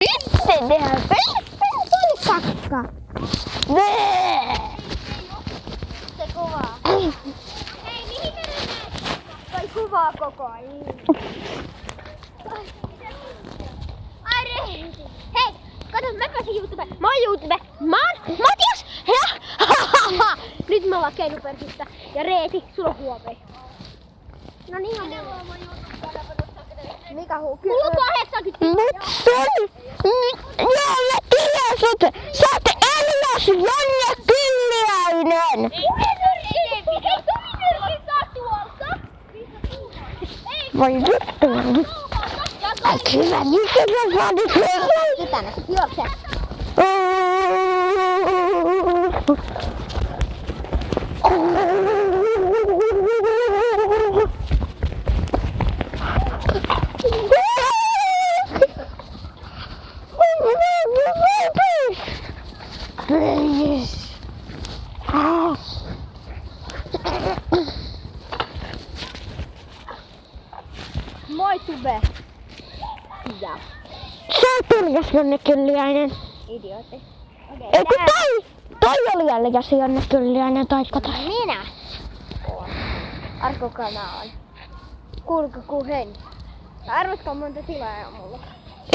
Sitten tehdään kakka. Se kovaa. Hei, mihin te menette? Toi kuvaa koko ajan. Ai Reeti. Hei, kato, mä pääsin YouTubeen. Mä oon YouTube. Mä oon Matias. Nyt me ollaan Keinupersissä. Ja Reeti, sulla on huopei. No niin on mulla. Mikä huu? Mulla on 80. Mut sun... Jolle Kiljaisut! Sä oot Elias Jonne Kylliäinen! Voi vittu! Hyvä, missä sä saadit sen? Kitänä, juokse. Moi Tube. Ja. Sä oot Elias Jonne Kylliäinen. Idiootti. Okei, Ei kun toi oli Elias Jonne Kylliäinen, taikka toi. minä oon Arko-kanaan. Kuuluuko ku hen? Arvatkaa monta tilaa on mulla.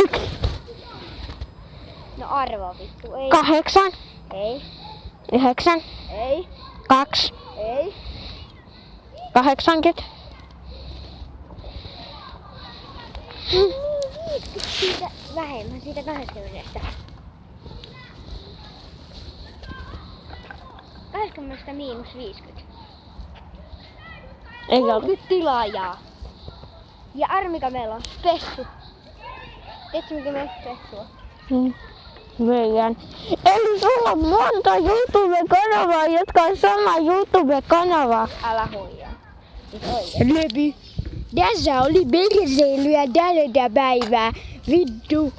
1, No arvaa vittu, ei. 8, Ei. 9, Ei. 2, Ei. 80. Siitä vähemmän, siitä 20. 20 miinus 50. Ei ollut. 30 tilaajaa. Ja armika meillä on spessu. Tiedätkö mikä meillä on spessua? Meidän. Eli sulla on monta YouTube-kanavaa, jotka on sama YouTube-kanava. Älä huijaa. Levi. Tässä oli perseilyä tältä päivää. Vittu.